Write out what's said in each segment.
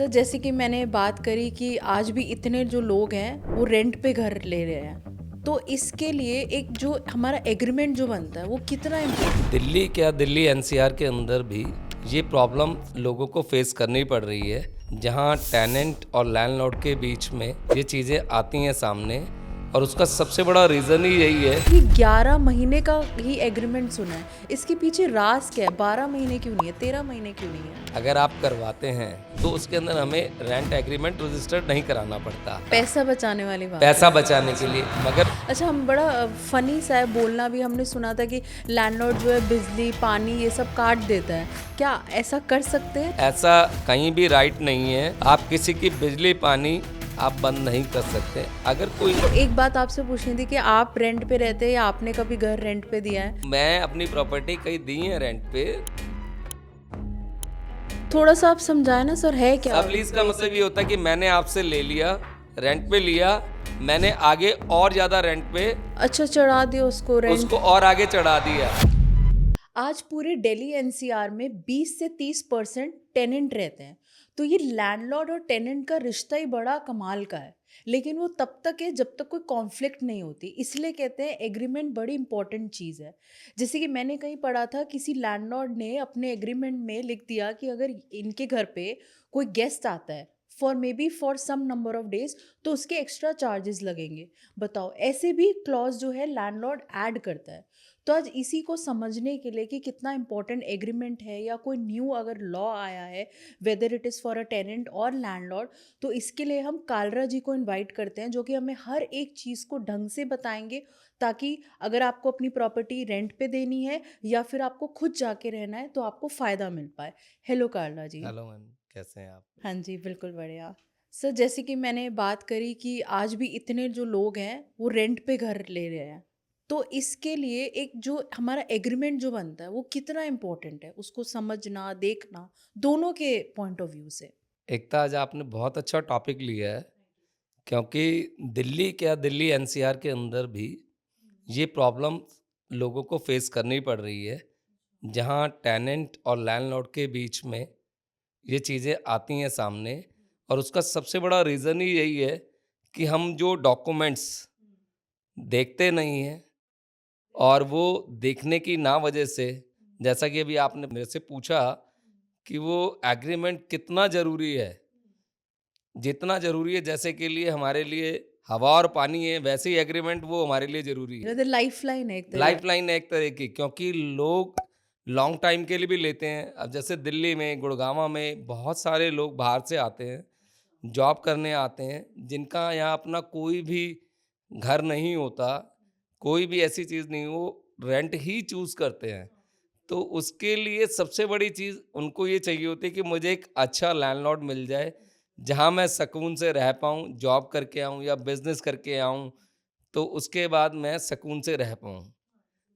Sir जैसे कि मैंने बात करी कि आज भी इतने जो लोग हैं वो रेंट पे घर ले रहे हैं, तो इसके लिए एक जो हमारा एग्रीमेंट जो बनता है वो कितना इम्पोर्टेंट। दिल्ली क्या दिल्ली एनसीआर के अंदर भी ये प्रॉब्लम लोगों को फेस करनी पड़ रही है, जहाँ टेनेंट और लैंडलॉर्ड के बीच में ये चीज़ें आती हैं सामने। और उसका सबसे बड़ा रीज़न ही यही है। ये 11 महीने का ही एग्रीमेंट सुना है, इसके पीछे राज क्या है? 12 महीने क्यों नहीं है, 13 महीने क्यों नहीं है? अगर आप करवाते हैं तो उसके अंदर हमें रेंट एग्रीमेंट रजिस्टर्ड नहीं कराना पड़ता, पैसा बचाने वाली बात। पैसा बचाने के लिए। मगर अच्छा, हम बड़ा फनी सा है बोलना भी, हमने सुना था कि लैंडलॉर्ड जो है बिजली पानी ये सब काट देता है, क्या ऐसा कर सकते हैं? ऐसा कहीं भी राइट नहीं है। आप किसी की बिजली पानी आप बंद नहीं कर सकते। अगर कोई तो एक बात आपसे पूछनी थी कि आप रेंट पे रहते हैं या आपने कभी घर रेंट पे दिया है? मैं अपनी प्रॉपर्टी कहीं दी है रेंट पे। थोड़ा सा आप समझाए ना सर, है क्या? सब लीज का मतलब ये होता है कि मैंने आपसे ले लिया, रेंट पे लिया, मैंने आगे और ज्यादा रेंट पे अच्छा, चढ़ा दिया उसको रेंट। उसको और आगे चढ़ा दिया। आज पूरे दिल्ली एनसीआर में 20 से 30% टेनेंट रहते हैं, तो ये लैंडलॉर्ड और टेनेंट का रिश्ता ही बड़ा कमाल का है। लेकिन वो तब तक है जब तक कोई कॉन्फ्लिक्ट नहीं होती, इसलिए कहते हैं एग्रीमेंट बड़ी इंपॉर्टेंट चीज़ है। जैसे कि मैंने कहीं पढ़ा था, किसी लैंडलॉर्ड ने अपने एग्रीमेंट में लिख दिया कि अगर इनके घर पे कोई गेस्ट आता है for maybe for some number of days, तो उसके एक्स्ट्रा चार्जेस लगेंगे। बताओ, ऐसे भी क्लॉज जो है लैंडलॉर्ड ऐड करता है। तो आज इसी को समझने के लिए कि कितना इंपॉर्टेंट एग्रीमेंट है या कोई न्यू अगर लॉ आया है, whether it is for a tenant और लैंडलॉर्ड, तो इसके लिए हम कालरा जी को इनवाइट करते हैं, जो कि हमें हर एक चीज़ को ढंग से बताएंगे, ताकि अगर आपको अपनी प्रॉपर्टी रेंट पे देनी है या फिर आपको खुद जाके रहना है तो आपको फ़ायदा मिल पाए। हेलो कालरा जी। हेलो मैम, कैसे हैं आप? हाँ जी, बिल्कुल बढ़िया। सर जैसे कि मैंने बात करी कि आज भी इतने जो लोग हैं वो रेंट पे घर ले रहे हैं, तो इसके लिए एक जो हमारा एग्रीमेंट जो बनता है वो कितना इम्पोर्टेंट है, उसको समझना देखना दोनों के पॉइंट ऑफ व्यू से। एकता, आज आपने बहुत अच्छा टॉपिक लिया है, क्योंकि दिल्ली क्या दिल्ली एनसीआर के अंदर भी ये प्रॉब्लम लोगों को फेस करनी पड़ रही है, जहाँ टेनेंट और लैंडलॉर्ड के बीच में ये चीज़ें आती हैं सामने। और उसका सबसे बड़ा रीज़न ही यही है कि हम जो डॉक्यूमेंट्स देखते नहीं हैं, और वो देखने की ना वजह से, जैसा कि अभी आपने मेरे से पूछा कि वो एग्रीमेंट कितना ज़रूरी है। जितना ज़रूरी है जैसे के लिए हमारे लिए हवा और पानी है, वैसे ही एग्रीमेंट वो हमारे लिए ज़रूरी है। लाइफ लाइन है एक तरह की। लाइफ़लाइन है एक तरह की, क्योंकि लोग लॉन्ग टाइम के लिए भी लेते हैं। अब जैसे दिल्ली में, गुड़गाँव में बहुत सारे लोग बाहर से आते हैं, जॉब करने आते हैं, जिनका यहाँ अपना कोई भी घर नहीं होता, कोई भी ऐसी चीज़ नहीं, वो रेंट ही चूज़ करते हैं। तो उसके लिए सबसे बड़ी चीज़ उनको ये चाहिए होती है कि मुझे एक अच्छा लैंडलॉर्ड मिल जाए, जहाँ मैं सुकून से रह पाऊँ, जॉब करके आऊँ या बिज़नेस करके आऊँ, तो उसके बाद मैं सुकून से रह पाऊँ।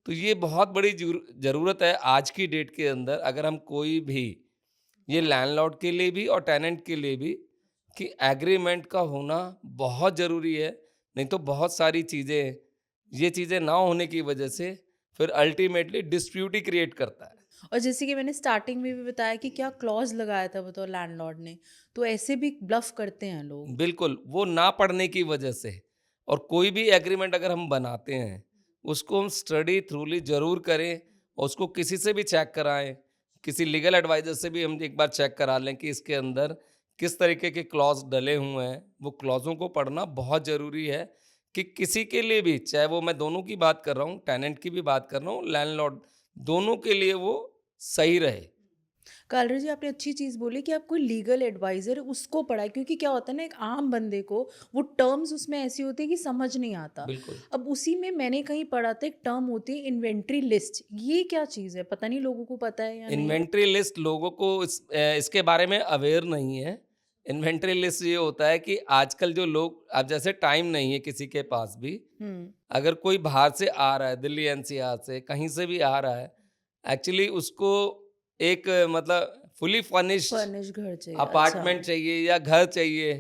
तो ये बहुत बड़ी ज़रूरत है आज की डेट के अंदर, अगर हम कोई भी, ये लैंडलॉर्ड के लिए भी और टेनेंट के लिए भी, कि एग्रीमेंट का होना बहुत ज़रूरी है। नहीं तो बहुत सारी चीज़ें, ये चीज़ें ना होने की वजह से फिर अल्टीमेटली डिस्प्यूट ही क्रिएट करता है। और जैसे कि मैंने स्टार्टिंग में भी बताया कि क्या क्लॉज लगाया था बताओ लैंडलॉर्ड ने, तो ऐसे भी ब्लफ करते हैं लोग। बिल्कुल, वो ना पढ़ने की वजह से। और कोई भी एग्रीमेंट अगर हम बनाते हैं, उसको हम स्टडी थ्रूली ज़रूर करें, और उसको किसी से भी चेक कराएँ, किसी लीगल एडवाइज़र से भी हम एक बार चेक करा लें कि इसके अंदर किस तरीके के क्लॉज़ डले हुए हैं। वो क्लॉज़ों को पढ़ना बहुत ज़रूरी है, कि किसी के लिए भी, चाहे वो मैं दोनों की बात कर रहा हूँ, टेनेंट की भी बात कर रहा हूँ, लैंडलॉर्ड, दोनों के लिए वो सही रहे। कालरा जी, आपने अच्छी चीज़ बोली कि आप कोई लीगल एडवाइज़र उसको पढ़ाए, क्योंकि क्या होता है ना, एक आम बंदे को वो टर्म्स उसमें ऐसी होती है कि समझ नहीं आता। बिल्कुल। अब उसी में मैंने कहीं पढ़ा था, एक टर्म होती है इन्वेंट्री लिस्ट, ये क्या चीज़ है? पता नहीं लोगों को पता है या नहीं। इन्वेंट्री लिस्ट लोगों को इसके बारे में अवेयर नहीं है। इन्वेंट्री लिस्ट ये होता है कि आजकल जो लोग, अब जैसे टाइम नहीं है किसी के पास भी, हुँ। अगर कोई बाहर से आ रहा है, दिल्ली एनसीआर से कहीं से भी आ रहा है, एक्चुअली उसको एक मतलब फुली फर्निश्ड फर्निश घर चाहिए, अच्छा। अपार्टमेंट चाहिए या घर चाहिए,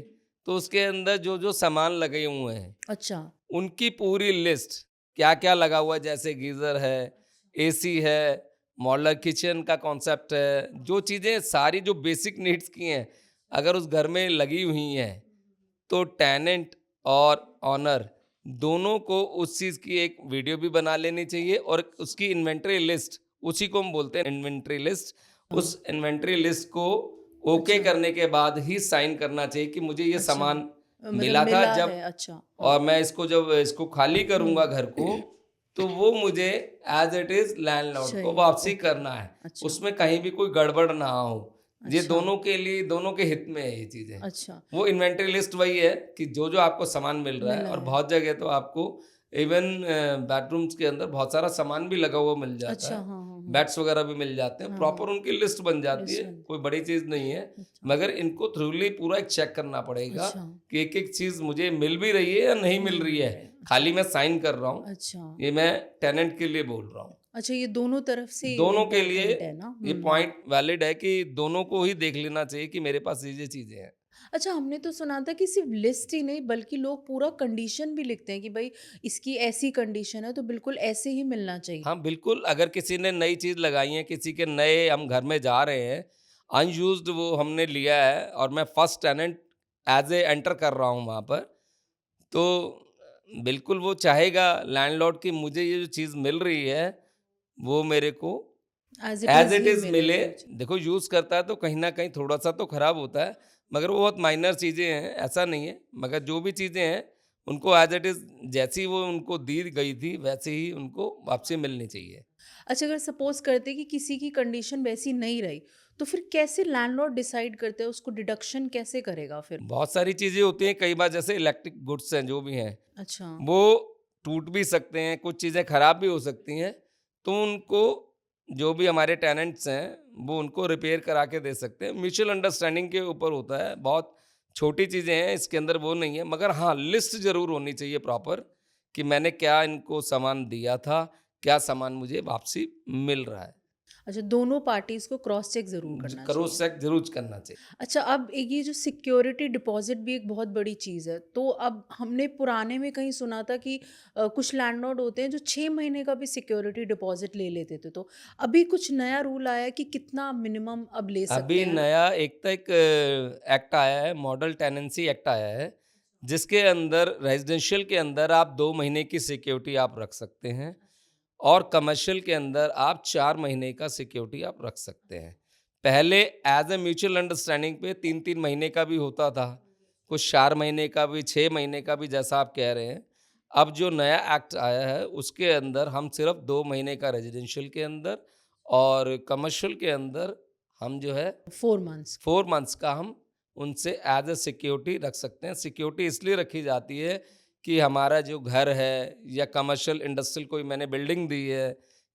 तो उसके अंदर जो जो सामान लगे हुए हैं, अच्छा। उनकी पूरी लिस्ट, क्या-क्या लगा हुआ है, जैसे गीज़र है, एसी है, मॉड्यूलर किचन का कॉन्सेप्ट है, जो चीज़ें सारी जो बेसिक नीड्स की हैं, अगर उस घर में लगी हुई हैं, तो टेनेंट और ओनर दोनों को उस चीज़ की एक वीडियो भी बना लेनी चाहिए और उसकी इन्वेंटरी लिस्ट, उसी को हम बोलते हैं इन्वेंटरी लिस्ट। हाँ, उस इन्वेंटरी लिस्ट को ओके अच्छा, करने के बाद ही साइन करना चाहिए कि मुझे ये अच्छा। सामान मतलब मिला था मिला जब, है, अच्छा, हाँ। और मैं इसको जब इसको खाली करूँगा हुँ। घर को, तो वो मुझे एज़ इट इज़ लैंडलॉर्ड को चाहिए, वापसी ओके, करना है। अच्छा, उसमें कहीं भी कोई गड़बड़ ना हो। ये अच्छा, दोनों के लिए, दोनों के हित में है ये चीज़ें। अच्छा, वो इन्वेंटरी लिस्ट वही है कि जो-जो आपको सामान मिल रहा है, मिला और है। बहुत जगह तो आपको इवन बेडरूम्स के अंदर बहुत सारा सामान भी लगा हुआ मिल जाता अच्छा, है। हाँ, हाँ, हाँ। बेड्स वगैरह भी मिल जाते हैं, हाँ, हाँ, प्रॉपर उनकी लिस्ट बन जाती है, रेस्टोरेंट, कोई बड़ी चीज़ नहीं है। अच्छा, मगर इनको थ्रूली पूरा एक चेक करना पड़ेगा अच्छा, कि एक-एक चीज़ मुझे मिल भी रही है या नहीं मिल नहीं रही मिल है। रहे, अच्छा, खाली मैं साइन कर रहा हूँ, अच्छा, ये मैं टेनेंट के लिए बोल रहा हूँ। अच्छा, ये दोनों तरफ से दोनों के लिए इम्पोर्टेंट है ना? ये हुँ। पॉइंट वैलिड है कि दोनों को ही देख लेना चाहिए कि मेरे पास ये चीज़ें हैं। अच्छा, हमने तो सुना था कि सिर्फ़ लिस्ट ही नहीं बल्कि लोग पूरा कंडीशन भी लिखते हैं कि भई इसकी ऐसी कंडीशन है तो बिल्कुल ऐसे ही मिलना चाहिए। हाँ, बिल्कुल, अगर किसी ने नई चीज़ लगाई है, किसी के नए हम घर में जा रहे हैं, अनयूज़्ड वो हमने लिया है और मैं first tenant as a enter कर रहा हूँ वहाँ पर, तो बिल्कुल वो चाहेगा लैंडलॉर्ड कि मुझे ये जो चीज़ मिल रही है, वो मेरे को as it as is it he is मिले, मिले। अच्छा। देखो, यूज़ करता है तो कहीं न कहीं थोड़ा-सा तो खराब होता है, मगर वो बहुत माइनर चीज़ें हैं, ऐसा नहीं है। मगर जो भी चीज़ें हैं, उनको ऐज़ इट इज़ जैसी वो उनको दी गई थी, वैसे ही उनको वापसी मिलनी चाहिए। अच्छा, अगर सपोज़ करते कि किसी की कंडीशन वैसी नहीं रही, तो फिर कैसे लैंडलॉर्ड डिसाइड करता है उसको डिडक्शन कैसे करेगा फिर? बहुत सारी चीज़ें होती हैं, कई बार जैसे इलेक्ट्रिक गुड्स हैं, जो भी हैं, अच्छा, वो टूट भी सकते हैं, कुछ चीज़ें खराब भी हो सकती हैं, तो उनको जो भी हमारे टेनेंट्स हैं, वो उनको रिपेयर करा के दे सकते हैं। म्यूचुअल अंडरस्टैंडिंग के ऊपर होता है, बहुत छोटी चीज़ें हैं, इसके अंदर वो नहीं है, मगर हाँ, लिस्ट ज़रूर होनी चाहिए प्रॉपर कि मैंने क्या इनको सामान दिया था, क्या सामान मुझे वापसी मिल रहा है। अच्छा, दोनों पार्टीज़ को क्रॉस चेक ज़रूर करना क्रॉस चाहिए। चेक ज़रूर करना चाहिए। अच्छा, अब एक ये जो सिक्योरिटी डिपॉज़िट भी एक बहुत बड़ी चीज़ है। तो अब हमने पुराने में कहीं सुना था कि कुछ लैंडलॉर्ड होते हैं जो 6 महीने का भी सिक्योरिटी डिपॉज़िट ले लेते थे। तो अभी कुछ नया रूल आया है कि कितना मिनिमम अब ले सकते अभी हैं? नया एक तो एक एक्ट आया है, मॉडल टेनेंसी एक्ट आया है, जिसके अंदर रेज़िडेंशियल के अंदर आप 2 महीने की सिक्योरिटी आप रख सकते हैं और कमर्शियल के अंदर आप 4 महीने का सिक्योरिटी आप रख सकते हैं। पहले एज़ अ म्यूचुअल अंडरस्टैंडिंग पे 3-3 महीने का भी होता था, कुछ 4 महीने का भी, 6 महीने का भी, जैसा आप कह रहे हैं। अब जो नया एक्ट आया है, उसके अंदर हम सिर्फ़ 2 महीने का रेज़िडेंशियल के अंदर और कमर्शियल के अंदर हम जो है 4 मंथ्स। 4 मंथ्स का हम उनसे एज़ अ सिक्योरिटी रख सकते हैं। सिक्योरिटी इसलिए रखी जाती है कि हमारा जो घर है या कमर्शियल इंडस्ट्रियल कोई मैंने बिल्डिंग दी है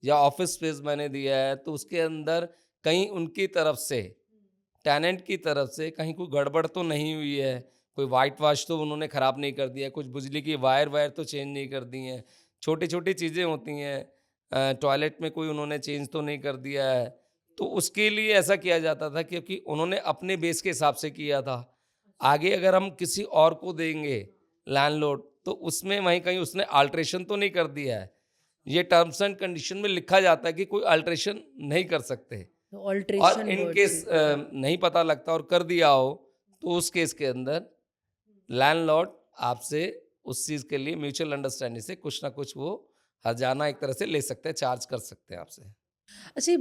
या ऑफ़िस स्पेस मैंने दिया है, तो उसके अंदर कहीं उनकी तरफ से, टेनेंट की तरफ से कहीं कोई गड़बड़ तो नहीं हुई है, कोई व्हाइट वॉश तो उन्होंने ख़राब नहीं कर दिया, कुछ बिजली की वायर-वायर तो चेंज नहीं कर दी हैं। छोटी-छोटी चीज़ें होती हैं, टॉयलेट में कोई उन्होंने चेंज तो नहीं कर दिया है। तो उसके लिए ऐसा किया जाता था क्योंकि उन्होंने अपने बेस के हिसाब से किया था। आगे अगर हम किसी और को देंगे लैंडलॉर्ड, तो उसमें वहीं कहीं उसने अल्टरेशन तो नहीं कर दिया है। ये टर्म्स एंड कंडीशन में लिखा जाता है कि कोई अल्टरेशन नहीं कर सकते। तो और ऑल्टरेशन इन वर्ड केस से हाँ। नहीं पता लगता और कर दिया हो, तो उस केस के अंदर लैंडलॉर्ड आपसे उस चीज़ के लिए म्यूचुअल अंडरस्टैंडिंग से कुछ ना कुछ वो हर्जाना एक तरह से ले सकते हैं, चार्ज कर सकते हैं आपसे। अच्छा,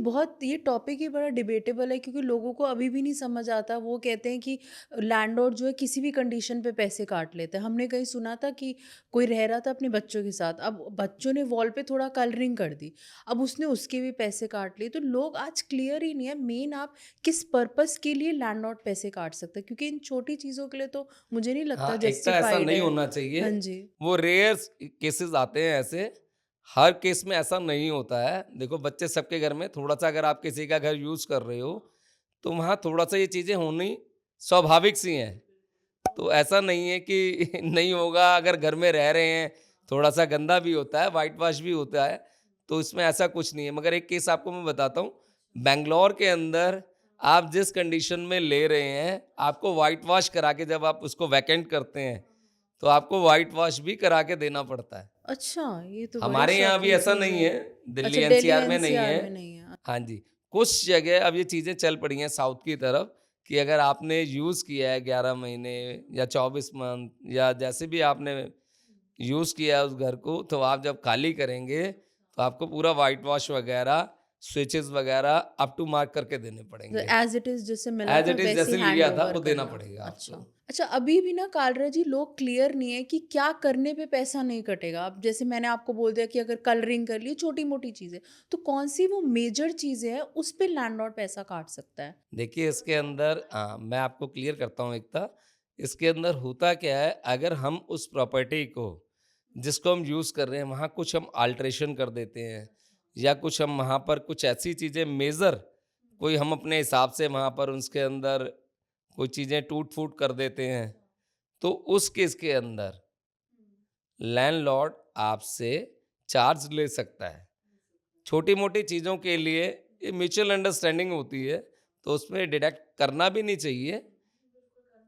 ये टॉपिक ही बड़ा डिबेटेबल है क्योंकि लोगों को अभी भी नहीं समझ आता। वो कहते हैं कि लैंडलॉर्ड जो है किसी भी कंडीशन पे पैसे काट लेता है। हमने कहीं सुना था कि कोई रह रहा था अपने बच्चों के साथ, अब बच्चों ने वॉल पे थोड़ा कलरिंग कर दी, अब उसने उसके भी पैसे काट लिए। तो लोग आज क्लियर ही नहीं है मेन आप किस पर्पस के लिए लैंडलॉर्ड पैसे काट सकते हैं, क्योंकि इन छोटी चीज़ों के लिए तो मुझे नहीं लगता हाँ, एक तो ऐसा जस्टिफाइड नहीं है। होना चाहिए। हाँ जी। वो रेयर केसेस आते हैं ऐसे, हर केस में ऐसा नहीं होता है। देखो, बच्चे सबके घर में थोड़ा-सा, अगर आप किसी का घर यूज़ कर रहे हो, तो वहाँ थोड़ा-सा ये चीज़ें होनी स्वाभाविक सी हैं। तो ऐसा नहीं है कि नहीं होगा, अगर घर में रह रहे हैं, थोड़ा-सा गंदा भी होता है, व्हाइट वॉश भी होता है, तो इसमें ऐसा कुछ नहीं है। मगर एक केस आपको मैं बताता हूँ, बैंगलोर के अंदर आप जिस कंडीशन में ले रहे हैं, आपको व्हाइट वॉश करा के जब आप उसको वैकेंट करते हैं, तो आपको व्हाइट वॉश भी करा के देना पड़ता है। अच्छा, ये तो बड़ी हमारे यहाँ भी शॉकिंग ऐसा चीज़ नहीं है। है, दिल्ली अच्छा, दिल्ली एनसीआर में नहीं एनसीआर है। में नहीं है। हाँ जी, कुछ जगह अब ये चीज़ें चल पड़ी हैं साउथ की तरफ कि अगर आपने यूज़ किया है 11 महीने या 24 मंथ या जैसे भी आपने यूज़ किया है उस घर को, तो आप जब खाली करेंगे, तो आपको पूरा व्हाइट वॉश वगैरह, स्विचेज़ वगैरह अप टू मार्क करके देने पड़ेंगे। एज इट इज जैसे मिला एज़ था इट इज़ वैसे जैसे हैंड लिया था ओवर वो देना करना। पड़ेगा अच्छा। आपको। अच्छा, अभी भी ना कालरा जी लोग क्लियर नहीं है कि क्या करने पे पैसा नहीं कटेगा। अब जैसे मैंने आपको बोल दिया कि अगर कलरिंग कर ली, छोटी मोटी चीजें, तो कौन सी वो मेजर चीजें हैं उस पे लैंडलॉर्ड पैसा काट सकता है? देखिए इसके अंदर मैं आपको क्लियर करता हूँ एकता। इसके अंदर होता क्या है, अगर हम उस प्रॉपर्टी को जिसको हम यूज़ कर रहे हैं वहाँ कुछ हम अल्टरेशन कर देते हैं या कुछ हम वहाँ पर कुछ ऐसी चीज़ें मेजर कोई हम अपने हिसाब से वहाँ पर उसके अंदर कोई चीज़ें टूट फूट कर देते हैं, तो उस केस के अंदर लैंडलॉर्ड आपसे चार्ज ले सकता है। छोटी मोटी चीज़ों के लिए ये म्यूचुअल अंडरस्टैंडिंग होती है, तो उसमें डिडक्ट करना भी नहीं चाहिए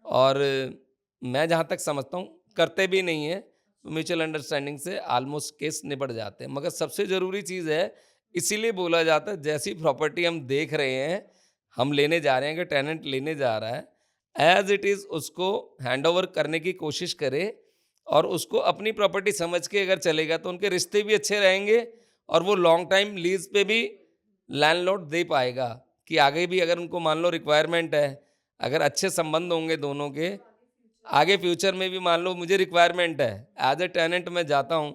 और मैं जहाँ तक समझता हूँ करते भी नहीं हैं। म्यूचुअल अंडरस्टैंडिंग से ऑलमोस्ट केस निपट जाते हैं। मगर सबसे ज़रूरी चीज़ है, इसीलिए बोला जाता है जैसी प्रॉपर्टी हम देख रहे हैं, हम लेने जा रहे हैं कि टेनेंट लेने जा रहा है, एज़ इट इज़ उसको हैंडओवर करने की कोशिश करें और उसको अपनी प्रॉपर्टी समझ के अगर चलेगा तो उनके रिश्ते भी अच्छे रहेंगे और वो लॉन्ग टाइम लीज़ पे भी लैंडलॉर्ड दे पाएगा कि आगे भी अगर उनको मान लो रिक्वायरमेंट है, अगर अच्छे संबंध होंगे दोनों के, आगे फ्यूचर में भी मान लो मुझे रिक्वायरमेंट है, एज़ अ टेनेंट मैं जाता हूँ,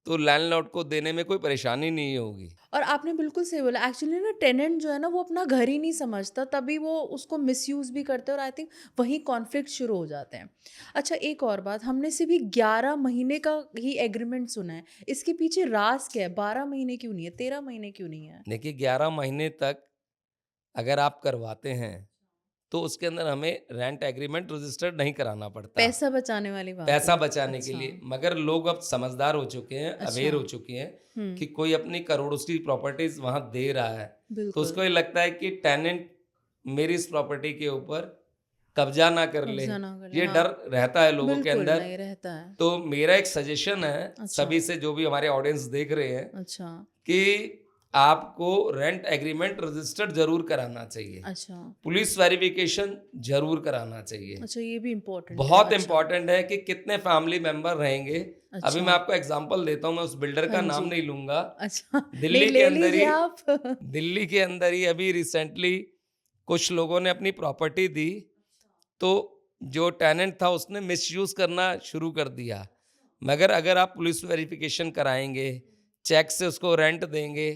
तो लैंडलॉर्ड को देने में कोई परेशानी नहीं होगी। और आपने बिल्कुल सही बोला। एक्चुअली ना टेनेंट जो है ना वो अपना घर ही नहीं समझता, तभी वो उसको मिसयूज भी करते हैं और आई थिंक वहीं कॉन्फ्लिक्ट शुरू हो जाते हैं। अच्छा, एक और बात, हमने सिर्फ ही 11 महीने का ही एग्रीमेंट सुना है। इसके पीछे राज क्या है? 12 महीने क्यों नहीं है? 13 महीने क्यों नहीं है? देखिए 11 महीने तक अगर आप करवाते हैं, तो उसके अंदर हमें रेंट एग्रीमेंट रजिस्टर्ड नहीं कराना पड़ता। पैसा बचाने वाली बात पैसा है। बचाने के अच्छा। लिए, मगर लोग अब समझदार हो चुके हैं, अच्छा। अवेयर हो चुके हैं हम्म। कि कोई अपनी करोड़ों की प्रॉपर्टीज वहां दे रहा है, तो बिल्कुल। उसको ये लगता है कि टेनेंट मेरी इस प्रॉपर्टी के ऊपर कब्जा ना कर ले। कब्जा ना करे, ये हाँ। डर रहता है लोगों के बिल्कुल अंदर। नहीं रहता है। तो मेरा एक सजेशन है अच्छा। सभी से, जो भी हमारे ऑडियंस देख रहे हैं, अच्छा। कि आपको रेंट एग्रीमेंट रजिस्टर्ड जरूर कराना चाहिए, अच्छा। पुलिस वेरिफिकेशन जरूर कराना चाहिए। अच्छा, ये भी इम्पोर्टेंट है। बहुत अच्छा। इम्पोर्टेंट है कि कितने फैमिली मेंबर रहेंगे। अभी अच्छा। मैं आपको एग्जांपल देता हूँ, मैं उस बिल्डर हाँ का नाम जी। नहीं लूंगा। अच्छा। नहीं, दिल्ली के ले अंदर लीजिए ही आप। दिल्ली के अंदर ही अभी रिसेंटली कुछ लोगों ने अपनी प्रॉपर्टी दी, तो जो टेनेंट था उसने मिसयूज करना शुरू कर दिया। मगर अगर आप पुलिस वेरिफिकेशन कराएंगे, चेक से उसको रेंट देंगे,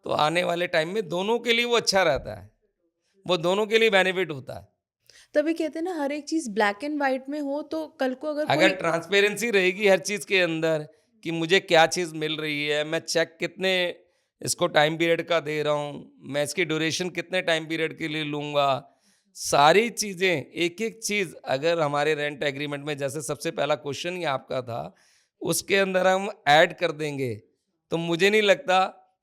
तो आने वाले टाइम में दोनों के लिए वो अच्छा रहता है, वो दोनों के लिए बेनिफिट होता है। तभी कहते हैं ना, हर एक चीज ब्लैक एंड व्हाइट में हो तो कल को अगर अगर कोई। ट्रांसपेरेंसी रहेगी हर चीज़ के अंदर कि मुझे क्या चीज़ मिल रही है, मैं चेक कितने इसको टाइम पीरियड का दे रहा हूँ, मैं इसकी ड्यूरेशन कितने टाइम पीरियड के लिए लूँगा, सारी चीज़ें एक-एक चीज़ अगर हमारे रेंट एग्रीमेंट में, जैसे सबसे पहला क्वेश्चन ही आपका था, उसके अंदर हम ऐड कर देंगे, तो मुझे नहीं लगता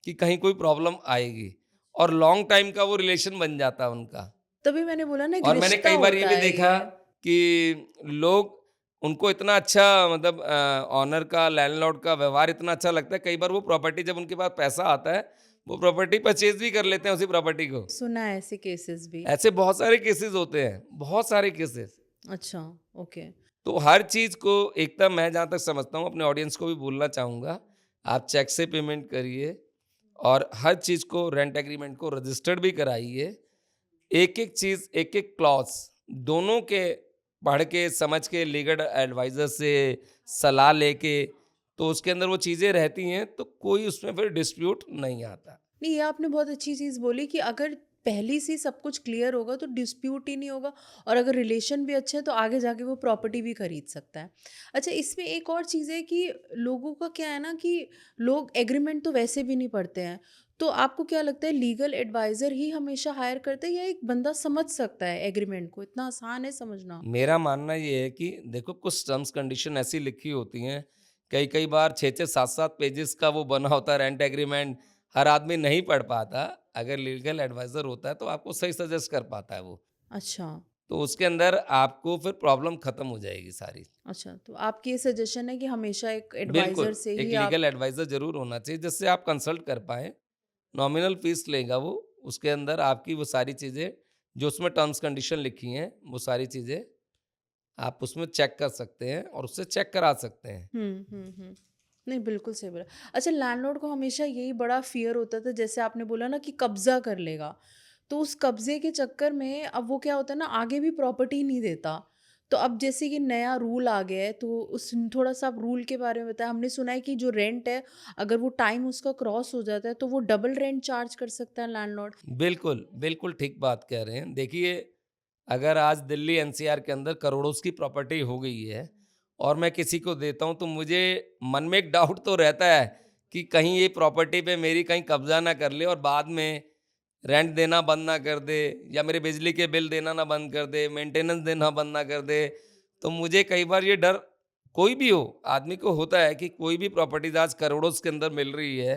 कि कहीं कोई प्रॉब्लम आएगी और लॉन्ग टाइम का वो रिलेशन बन जाता है उनका। तभी मैंने बोला ना, एक और मैंने रिश्ता कई बार ये होता भी है देखा ये। कि लोग, उनको इतना अच्छा मतलब ऑनर का, लैंडलॉर्ड का व्यवहार इतना अच्छा लगता है, कई बार वो प्रॉपर्टी जब उनके पास पैसा आता है, वो प्रॉपर्टी परचेज भी कर लेते हैं उसी प्रॉपर्टी को। सुना है ऐसे केसेस भी। ऐसे बहुत सारे केसेस होते हैं, बहुत सारे केसेस। अच्छा। ओके। तो हर चीज़ को एकदम, मैं जहाँ तक समझता हूँ, अपने ऑडियंस को भी बोलना चाहूँगा, आप चेक से पेमेंट करिए और हर चीज़ को, रेंट एग्रीमेंट को रजिस्टर्ड भी कराइए। एक-एक चीज़, एक-एक क्लॉज़ दोनों के पढ़ के, समझ के, लीगल एडवाइज़र से सलाह लेके, तो उसके अंदर वो चीज़ें रहती हैं, तो कोई उसमें फिर डिस्प्यूट नहीं आता। नहीं, ये आपने बहुत अच्छी चीज़ बोली कि अगर पहले से ही सब कुछ क्लियर होगा तो डिस्प्यूट ही नहीं होगा, और अगर रिलेशन भी अच्छे हैं तो आगे जाके वो प्रॉपर्टी भी खरीद सकता है। अच्छा, इसमें एक और चीज़ है कि लोगों का क्या है ना कि लोग एग्रीमेंट तो वैसे भी नहीं पढ़ते हैं। तो आपको क्या लगता है, लीगल एडवाइज़र ही हमेशा हायर करते हैं या एक बंदा समझ सकता है एग्रीमेंट को? इतना आसान है समझना? मेरा मानना ये है कि देखो, कुछ टर्म्स कंडीशन ऐसी लिखी होती हैं, कई-कई बार 6-6 7-7 पेजेज़ का वो बना होता है रेंट एग्रीमेंट, हर आदमी नहीं पढ़ पाता। अगर लीगल एडवाइज़र होता है, तो आपको सही सजेस्ट कर पाता है वो। अच्छा। तो उसके अंदर आपको फिर प्रॉब्लम खत्म हो जाएगी सारी। अच्छा, तो आपकी ये सजेशन है कि हमेशा एक बिल्कुल, एडवाइज़र से एक ही आप। लीगल एडवाइज़र ज़रूर होना चाहिए जिससे आप कंसल्ट कर पाएँ। नॉमिनल फ़ीस लेगा वो, उसके अंदर आपकी वो सारी चीज़ें जो उसमें टर्म्स कंडीशन लिखी हैं वो सारी चीज़ें आप उसमें चेक कर सकते हैं और उससे चेक करा सकते हैं। नहीं, बिल्कुल सही बोला। अच्छा, लैंडलॉर्ड को हमेशा यही बड़ा फ़ियर होता था, जैसे आपने बोला ना कि कब्ज़ा कर लेगा। तो उस कब्ज़े के चक्कर में अब वो क्या होता है ना, आगे भी प्रॉपर्टी नहीं देता। तो अब जैसे कि नया रूल आ गया है, तो उस थोड़ा-सा आप रूल के बारे में बताएँ। हमने सुना है कि जो रेंट है, अगर वो टाइम उसका क्रॉस हो जाता है, तो वो डबल रेंट चार्ज कर सकता है लैंडलॉर्ड। बिल्कुल, बिल्कुल ठीक बात कह रहे हैं। देखिए, अगर आज दिल्ली एनसीआर के अंदर करोड़ों की प्रॉपर्टी हो गई है और मैं किसी को देता हूँ, तो मुझे मन में एक डाउट तो रहता है कि कहीं ये प्रॉपर्टी पे मेरी कहीं कब्ज़ा ना कर ले और बाद में रेंट देना बंद ना कर दे या मेरे बिजली के बिल देना ना बंद कर दे, मेंटेनेंस देना बंद ना कर दे। तो मुझे कई बार ये डर कोई भी हो, आदमी को होता है कि कोई भी प्रॉपर्टीज़ आज करोड़ों के अंदर मिल रही है,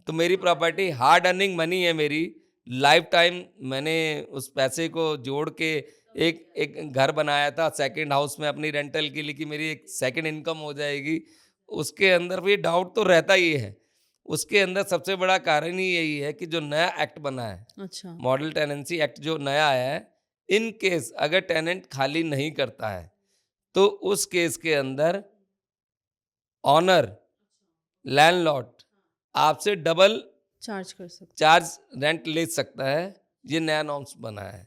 तो मेरी प्रॉपर्टी हार्ड अर्निंग मनी है मेरी, लाइफ टाइम मैंने उस पैसे को जोड़ के एक एक घर बनाया था सेकंड हाउस में अपनी रेंटल के लिए कि मेरी एक सेकंड इनकम हो जाएगी। उसके अंदर भी डाउट तो रहता ही है। उसके अंदर सबसे बड़ा कारण ही यही है कि जो नया एक्ट बना है, अच्छा। मॉडल टेनेंसी एक्ट जो नया आया है, इन केस अगर टेनेंट खाली नहीं करता है, तो उस केस के अंदर ऑनर, लैंडलॉर्ड आपसे डबल चार्ज कर सकते। चार्ज रेंट ले सकता है। ये नया नॉर्म्स बना है।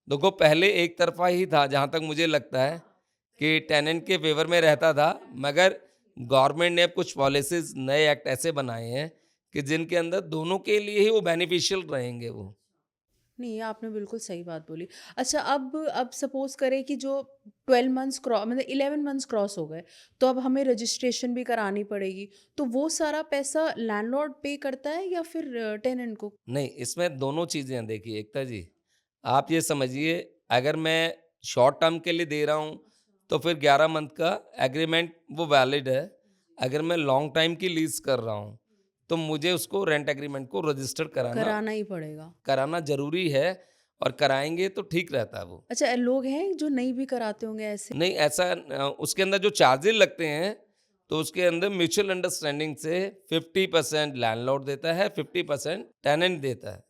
देखो पहले एक तरफा ही था जहाँ तक मुझे लगता है कि टेनेंट के फेवर में रहता था, मगर गवर्नमेंट ने अब कुछ पॉलिसीज नए एक्ट ऐसे बनाए हैं कि जिनके अंदर दोनों के लिए ही वो बेनिफिशियल रहेंगे वो। नहीं, ये आपने बिल्कुल सही बात बोली। अच्छा, अब सपोज़ करें कि जो 12 मंथ्स मतलब 11 मंथ्स क्रॉस हो गए, तो अब हमें रजिस्ट्रेशन भी करानी पड़ेगी। तो वो सारा पैसा लैंडलॉर्ड पे करता है या फिर टेनेंट को? नहीं, इसमें दोनों चीज़ें हैं देखिए एकता जी। आप ये समझिए अगर मैं शॉर्ट टर्म के लिए दे रहा हूँ, तो फिर 11 मंथ का एग्रीमेंट वो वैलिड है। अगर मैं लॉन्ग टाइम की लीज़ कर रहा हूँ, तो मुझे उसको रेंट एग्रीमेंट को रजिस्टर कराना कराना ही पड़ेगा। कराना ज़रूरी है और कराएँगे तो ठीक रहता है वो। अच्छा, लोग हैं जो नहीं भी कराते होंगे ऐसे? नहीं ऐसा उसके अंदर जो चार्जेज़ लगते हैं, तो उसके अंदर म्यूचुअल अंडरस्टैंडिंग से 50% लैंडलॉर्ड देता है, 50% टेनेंट देता है।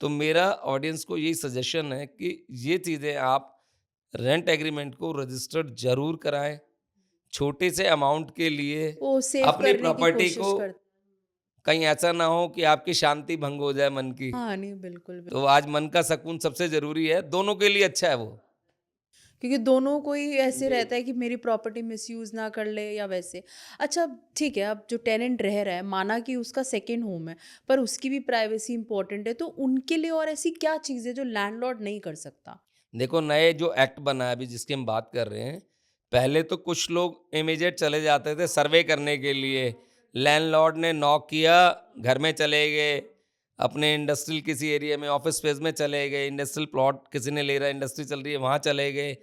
तो मेरा ऑडियंस को यही सजेशन है कि ये चीज़ें आप रेंट एग्रीमेंट को रजिस्टर्ड ज़रूर कराएँ। छोटे से अमाउंट के लिए वो सेव अपनी करने की प्रॉपर्टी कोशिश को कर। कहीं ऐसा ना हो कि आपकी शांति भंग हो जाए मन की। हाँ, नहीं, बिल्कुल। तो आज मन का सुकून सबसे ज़रूरी है, दोनों के लिए अच्छा है वो। क्योंकि दोनों को ही ऐसे जी। रहता है कि मेरी प्रॉपर्टी मिसयूज़ ना कर ले या वैसे। अच्छा, ठीक है, अब जो टेनेंट रह रहा है, माना कि उसका सेकंड होम है, पर उसकी भी प्राइवेसी इम्पोर्टेंट है, तो उनके लिए और ऐसी क्या चीज़ है जो लैंडलॉर्ड नहीं कर सकता? देखो नए जो एक्ट बना है अभी जिसकी हम बात कर रहे हैं, पहले तो कुछ लोग इमीडिएट चले जाते थे सर्वे करने के लिए। लैंडलॉर्ड ने नॉक किया, घर में चले गए, अपने इंडस्ट्रियल किसी एरिया में ऑफिस स्पेस में चले गए, इंडस्ट्रियल प्लॉट किसी ने ले रहा है, इंडस्ट्री चल रही है वहाँ चले गए।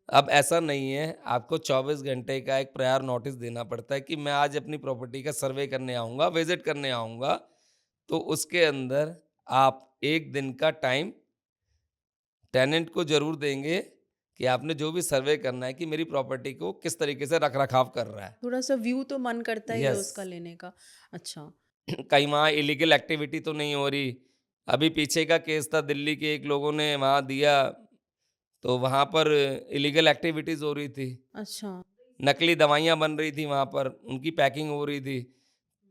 अब ऐसा नहीं है, आपको 24 घंटे का एक प्रायर नोटिस देना पड़ता है कि मैं आज अपनी प्रॉपर्टी का सर्वे करने आऊँगा, विज़िट करने आऊँगा। तो उसके अंदर आप 1 दिन का टाइम टेनेंट को ज़रूर देंगे कि आपने जो भी सर्वे करना है कि मेरी प्रॉपर्टी को किस तरीके से रख-रखाव कर रहा है। थोड़ा-सा व्यू तो मन करता ही है यस। उसका लेने का। अच्छा। कहीं वहाँ इलीगल एक्टिविटी तो नहीं हो रही। अभी पीछे का केस था दिल्ली के एक लोगों ने वहाँ दिया, तो वहाँ पर इलीगल एक्टिविटीज़ हो रही थी। अच्छा। नकली दवाइयाँ बन रही थी वहाँ पर, उनकी पैकिंग हो रही थी।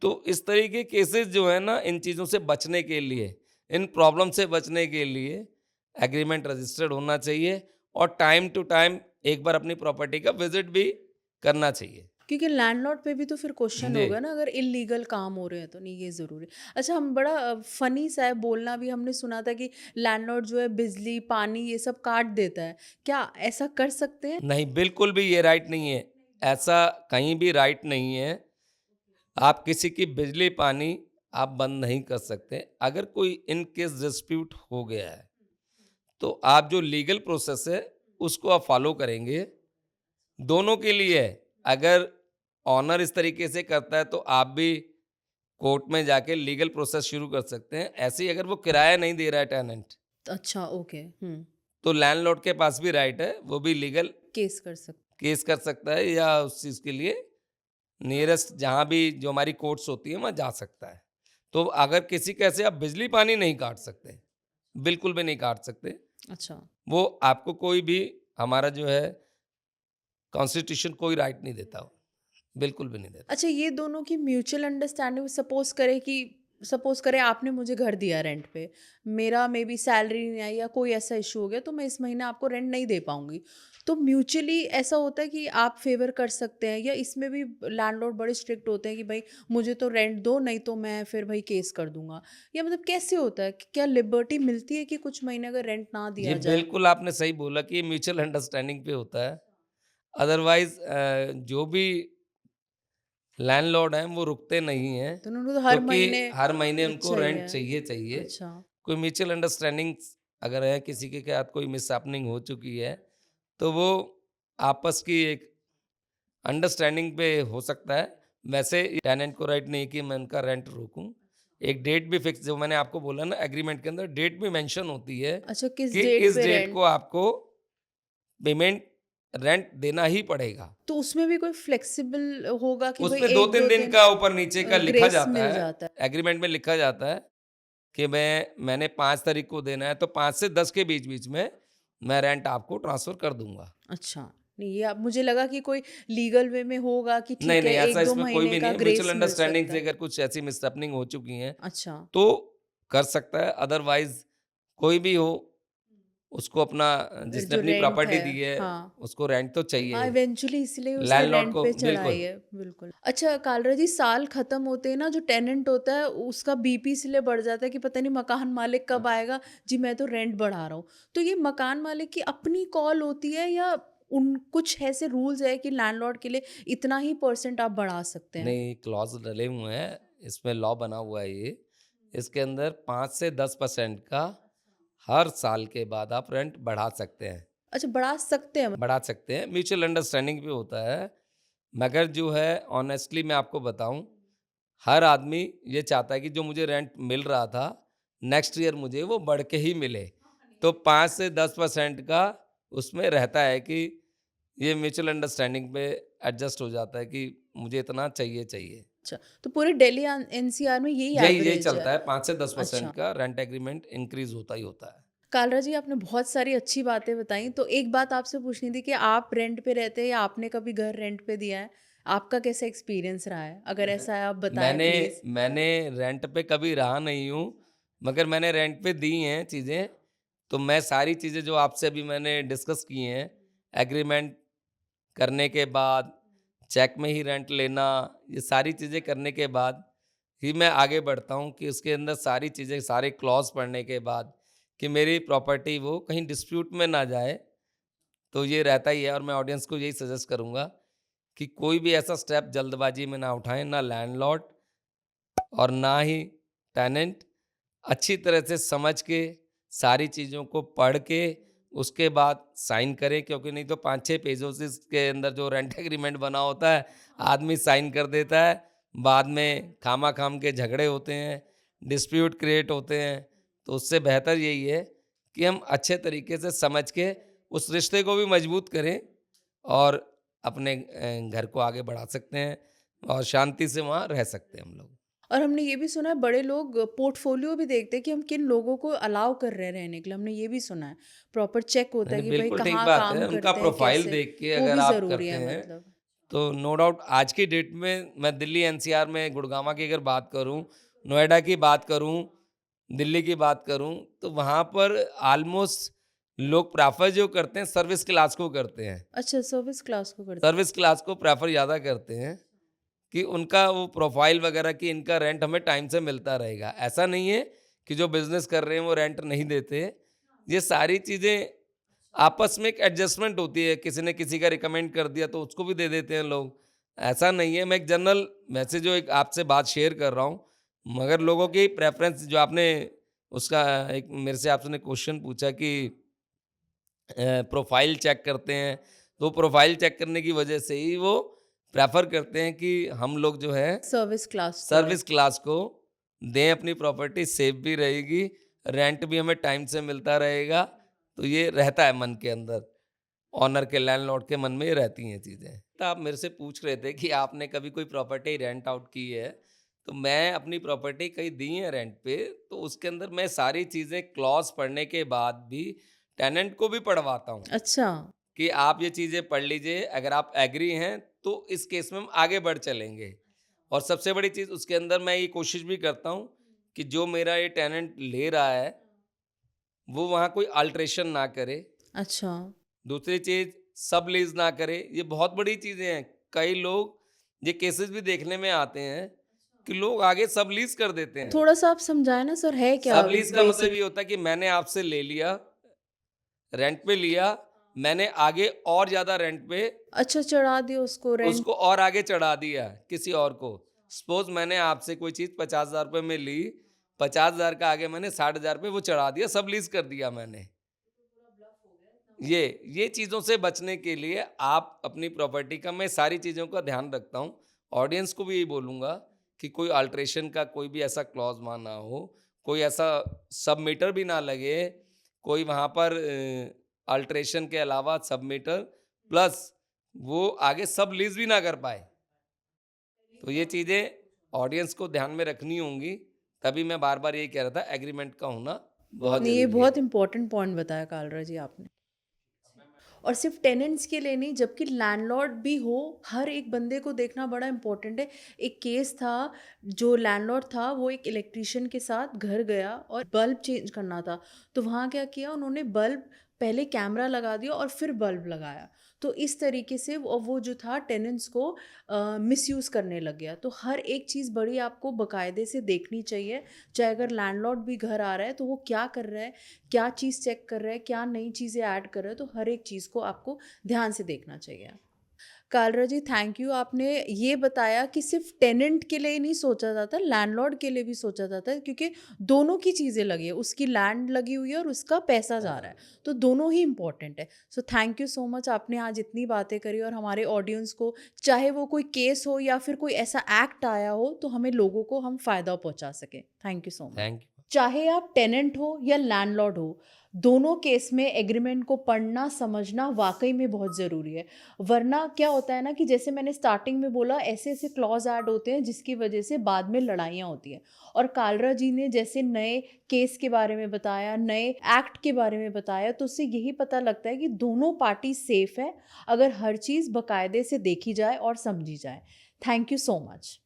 तो इस तरह के केसेस जो है ना इन चीज़ों से बचने के लिए, इन प्रॉब्लम से बचने के लिए एग्रीमेंट रजिस्टर्ड होना चाहिए और टाइम टू टाइम एक बार अपनी प्रॉपर्टी का विज़िट भी करना चाहिए। क्योंकि लैंडलॉर्ड पे भी तो फिर क्वेश्चन जी। होगा ना, अगर इल्लीगल काम हो रहे हैं तो। नहीं, ये ज़रूरी। अच्छा, हम बड़ा फ़नी सा है बोलना भी, हमने सुना था कि लैंडलॉर्ड जो है बिजली, पानी ये सब काट देता है। क्या ऐसा कर सकते हैं? नहीं, बिल्कुल भी ये राइट नहीं है। ऐसा कहीं भी राइट नहीं है। आप किसी की बिजली, पानी आप बंद नहीं कर सकते। अगर कोई इन केस डिस्प्यूट हो गया है, तो आप जो लीगल प्रोसेस है, उसको आप फ़ॉलो करेंगे। दोनों के लिए है। अगर ऑनर इस तरीके से करता है, तो आप भी कोर्ट में जाके लीगल प्रोसेस शुरू कर सकते हैं। ऐसे ही अगर वो किराया नहीं दे रहा है टेनेंट, अच्छा, ओके। तो लैंडलॉर्ड के पास भी राइट है, वो भी लीगल केस कर सकते। केस कर सकता है या उस चीज़ के लिए नियरेस्ट जहाँ भी जो हमारी कोर्ट्स होती हैं, वहाँ जा सकता है। तो अगर किसी कैसे आप बिजली पानी नहीं काट सकते, बिल्कुल भी नहीं काट सकते। अच्छा। वो आपको कोई भी हमारा जो है कॉन्स्टिट्यूशन कोई राइट नहीं देता वो, बिल्कुल भी नहीं देता। अच्छा, ये दोनों की म्यूचुअल अंडरस्टैंडिंग, सपोज़ करें आपने मुझे घर दिया रेंट पे, मेरा मे बी सैलरी नहीं आई या कोई ऐसा इश्यू हो गया तो मैं इस महीने आपको रेंट नहीं दे पाऊँगी। तो म्यूचुअली ऐसा होता है कि आप फ़ेवर कर सकते हैं, या इसमें भी लैंडलॉर्ड बड़े स्ट्रिक्ट होते हैं कि भई मुझे तो रेंट दो, नहीं तो मैं फिर भई केस कर दूँगा? या मतलब कैसे होता है? क्या लिबर्टी मिलती है कि कुछ महीने अगर रेंट ना जी, दिया जाए? बिल्कुल आपने सही बोला कि ये म्यूचुअल अंडरस्टैंडिंग पे होता है। अदरवाइज़ जो भी लैंडलॉर्ड हैं वो रुकते नहीं हैं, तो उन्होंने तो हर क्योंकि महीने हर महीने उनको रेंट चाहिए। चाहिए चाहिए। अच्छा। कोई म्यूचुअल अंडरस्टैंडिंग्स अगर है, किसी के साथ कोई मिसहैपनिंग हो चुकी है, तो वो आपस की एक अंडरस्टैंडिंग पे हो सकता है। वैसे टेनेंट को राइट नहीं है कि मैं उनका रेंट रोकूँ। एक डेट भी फिक्स, जो मैंने आपको बोला ना, एग्रीमेंट के अंदर डेट भी मेंशन होती है अच्छा, किस कि डेट इस पे डेट रेंट? को आपको पेमेंट रेंट देना ही पड़ेगा। तो उसमें भी कोई फ्लेक्सिबल होगा कि भाई उसमें 2-3 1-2 दिन दिन का ऊपर-नीचे का लिखा ग्रेस जाता मिल है, जाता है? एग्रीमेंट में लिखा जाता है कि मैंने 5 तारीख को देना है, तो 5 से 10 के बीच-बीच में मैं रेंट आपको ट्रांसफ़र कर दूँगा। अच्छा, नहीं ये अब मुझे लगा कि कोई लीगल वे में होगा कि नहीं, ठीक नहीं, है ऐसा 1-2 इसमें कोई महीने भी नहीं का है। म्यूचुअल ग्रेस मिल अंडरस्टैंडिंग सकता से है। अगर कुछ ऐसी मिसहैपनिंग हो चुकी हैं, अच्छा। तो कर सकता है। अदरवाइज़ कोई भी हो, उसको अपना जिसने जो अपनी रेंट प्रॉपर्टी है, दी है, हाँ। उसको रेंट तो चाहिए हाँ, ही। इवेंचुअली इसलिए उसने लैंडलॉर्ड रेंट को पे चढ़ाई बिल्कुल। है, बिल्कुल। अच्छा कालरा जी, साल खत्म होते ही ना जो टेनेंट होता है उसका बीपी इसलिए बढ़ जाता है कि पता नहीं मकान मालिक कब आएगा, जी मैं तो रेंट बढ़ा रहा हूँ। तो ये मकान मालिक की अपनी कॉल होती है, या उन कुछ ऐसे रूल्स है कि लैंडलॉर्ड के लिए इतना ही परसेंट आप बढ़ा सकते हैं? नहीं, क्लॉज़ डले हुए हैं, इसमें लॉ बना हुआ है ये। इसके अंदर 5 से 10% का हर साल के बाद आप रेंट बढ़ा सकते हैं। अच्छा, बढ़ा सकते हैं। बढ़ा सकते हैं, म्यूचुअल अंडरस्टैंडिंग भी होता है। मगर जो है ऑनेस्टली मैं आपको बताऊँ, हर आदमी ये चाहता है कि जो मुझे रेंट मिल रहा था, नेक्स्ट ईयर मुझे वो बढ़ के ही मिले। तो 5 से 10% का उसमें रहता है कि ये म्यूचुअल अंडरस्टैंडिंग पे एडजस्ट हो जाता है कि मुझे इतना चाहिए, चाहिए। अच्छा, तो पूरे दिल्ली एनसीआर में यही यही एवरेज है? चलता है, 5 से 10% अच्छा। का रेंट एग्रीमेंट इंक्रीज़ होता ही होता है। कालरा जी, आपने बहुत सारी अच्छी बातें बताई, तो एक बात आपसे पूछनी थी कि आप रेंट पे रहते हैं या आपने कभी घर रेंट पे दिया है? आपका कैसा एक्सपीरियंस रहा है? अगर ऐसा है आप बताएँ मैंने प्लीज़। मैंने रेंट पे कभी रहा नहीं हूँ, मगर मैंने रेंट पे दी हैं चीज़ें। तो मैं सारी चीज़ें जो आपसे अभी मैंने डिस्कस की हैं, एग्रीमेंट करने के बाद, चेक में ही रेंट लेना, ये सारी चीज़ें करने के बाद ही मैं आगे बढ़ता हूँ कि उसके अंदर सारी चीज़ें, सारे क्लॉज़ पढ़ने के बाद कि मेरी प्रॉपर्टी वो कहीं डिस्प्यूट में ना जाए। तो ये रहता ही है, और मैं ऑडियंस को यही सजेस्ट करूँगा कि कोई भी ऐसा स्टेप जल्दबाजी में ना उठाएँ, ना लैंडलॉर्ड और ना ही टेनेंट। अच्छी तरह से समझ के, सारी चीज़ों को पढ़ के, उसके बाद साइन करें, क्योंकि नहीं तो 5-6 पेजों से इसके अंदर जो रेंट एग्रीमेंट बना होता है, आदमी साइन कर देता है, बाद में खामा-खाम के झगड़े होते हैं, डिस्प्यूट क्रिएट होते हैं। तो उससे बेहतर यही है कि हम अच्छे तरीके से समझ के उस रिश्ते को भी मजबूत करें और अपने घर को आगे बढ़ा सकते हैं और शांति से वहाँ रह सकते हैं हम लोग। और हमने ये भी सुना है बड़े लोग पोर्टफोलियो भी देखते हैं कि हम किन लोगों को अलाउ कर रहे हैं रहने के लिए, हमने ये भी सुना है। प्रॉपर चेक नहीं, होता है नहीं, कि भाई बिल्कुल ठीक कहाँ बात काम है। उनका करते हैं, प्रोफ़ाइल कैसे, देख के वो अगर भी आप ज़रूरी करते है हैं, मतलब। तो नो डाउट आज की डेट में मैं दिल्ली एनसीआर में गुड़गाँव की अगर बात करूँ, नोएडा की बात करूँ, दिल्ली की बात करूँ, तो वहाँ पर ऑलमोस्ट लोग प्रेफ़र जो करते हैं, सर्विस क्लास को करते हैं। अच्छा, सर्विस क्लास को करते सर्विस क्लास को प्रेफ़र ज़्यादा करते हैं कि उनका वो प्रोफ़ाइल वगैरह कि इनका रेंट हमें टाइम से मिलता रहेगा। ऐसा नहीं है कि जो बिज़नेस कर रहे हैं वो रेंट नहीं देते। ये सारी चीज़ें आपस में एक एडजस्टमेंट होती है, किसी ने किसी का रिकमेंड कर दिया तो उसको भी दे देते हैं लोग। ऐसा नहीं है, मैं एक जनरल मैसेज जो एक आपसे बात शेयर कर रहा हूँ, मगर लोगों की प्रेफ़रेंस जो आपने उसका एक मेरे से आपने क्वेश्चन पूछा कि प्रोफ़ाइल चेक करते हैं, तो प्रोफ़ाइल चेक करने की वजह से ही वो प्रेफ़र करते हैं कि हम लोग जो है हैं सर्विस क्लास को है। सर्विस क्लास को दें, अपनी प्रॉपर्टी सेफ भी रहेगी, रेंट भी हमें टाइम से मिलता रहेगा। तो ये रहता है मन के अंदर, ओनर के, लैंडलॉर्ड के मन में ये रहती हैं चीज़ें। तो आप मेरे से पूछ रहे थे कि आपने कभी कोई प्रॉपर्टी रेंट आउट की है, तो मैं अपनी प्रॉपर्टी कहीं दी है रेंट पे, तो उसके अंदर मैं सारी चीज़ें क्लॉज़ पढ़ने के बाद भी टेनेंट को भी पढ़वाता हूँ अच्छा, कि आप ये चीज़ें पढ़ लीजिए, अगर आप एग्री हैं तो इस केस में हम आगे बढ़ चलेंगे। और सबसे बड़ी चीज़ उसके अंदर मैं ये कोशिश भी करता हूँ कि जो मेरा ये टेनेंट ले रहा है, वो वहाँ कोई अल्टरेशन ना करे। अच्छा। दूसरी चीज़ सबलीज़ ना करे, ये बहुत बड़ी चीज़ें हैं। कई लोग ये केसेस भी देखने में आते हैं कि लोग आगे सबलीज़ कर देते हैं। थोड़ा-सा आप समझाएँ ना सर, है क्या सबलीज़ का मतलब बेसिक? ये होता है कि मैंने आपसे ले लिया, रेंट पे लिया, मैंने आगे और ज़्यादा रेंट पे अच्छा, चढ़ा दिया उसको रेंट। उसको और आगे चढ़ा दिया किसी और को। सपोज़ मैंने आपसे कोई चीज़ ₹50,000 में ली, 50,000 का आगे मैंने 60,000 पे वो चढ़ा दिया, सबलीज़ कर दिया मैंने। ये चीज़ों से बचने के लिए आप अपनी प्रॉपर्टी का मैं सारी चीज़ों का ध्यान रखता हूँ। ऑडियंस को भी यही बोलूँगा कि कोई अल्टरेशन का कोई भी ऐसा क्लॉज़ वहाँ ना हो, कोई ऐसा सबमीटर भी ना लगे, कोई वहाँ पर अल्टरेशन के अलावा सबमीटर प्लस वो आगे सबलीज़ भी ना कर पाए। तो ये चीज़ें ऑडियंस को ध्यान में रखनी होंगी, तभी मैं बार-बार यही कह रहा था एग्रीमेंट का होना बहुत नहीं, ये ज़रूरी है। बहुत इम्पोर्टेंट पॉइंट बताया कालरा जी आपने। और सिर्फ टेनेंट्स के लिए नहीं, जबकि लैंडलॉर्ड भी हो, हर एक बंदे को देखना बड़ा इम्पोर्टेंट है। एक केस था, जो लैंडलॉर्ड था वो एक इलेक्ट्रिशियन के साथ घर गया और बल्ब चेंज करना था। तो वहाँ क्या किया उन्होंने, बल्ब पहले कैमरा लगा दिया और फिर बल्ब लगाया। तो इस तरीके से वो जो था टेनेंट्स को मिसयूज़ करने लग गया। तो हर एक चीज़ बड़ी आपको बाकायदे से देखनी चाहिए। चाहे अगर लैंडलॉर्ड भी घर आ रहा है तो वो क्या कर रहा है, क्या चीज़ चेक कर रहा है, क्या नई चीज़ें ऐड कर रहा है, तो हर एक चीज़ को आपको ध्यान से देखना चाहिए। कालरा जी, थैंक यू, आपने ये बताया कि सिर्फ टेनेंट के लिए ही नहीं सोचा जाता, लैंडलॉर्ड के लिए भी सोचा जाता है, क्योंकि दोनों की चीज़ें लगी है, उसकी लैंड लगी हुई है और उसका पैसा जा रहा है, तो दोनों ही इम्पॉर्टेंट है। So thank you so much, आपने आज इतनी बातें करी और हमारे ऑडियंस को, चाहे वो कोई केस हो या फिर कोई ऐसा एक्ट आया हो, तो हमें लोगों को हम फ़ायदा पहुँचा सकें। Thank you so much. Thank you. चाहे आप टेनेंट हो या लैंडलॉर्ड हो, दोनों केस में एग्रीमेंट को पढ़ना समझना वाकई में बहुत ज़रूरी है। वरना क्या होता है ना, कि जैसे मैंने स्टार्टिंग में बोला, ऐसे ऐसे क्लॉज ऐड होते हैं जिसकी वजह से बाद में लड़ाइयाँ होती हैं। और कालरा जी ने जैसे नए केस के बारे में बताया, नए एक्ट के बारे में बताया, तो उससे यही पता लगता है कि दोनों पार्टी सेफ है, अगर हर चीज़ बाकायदे से देखी जाए और समझी जाए। Thank you so much.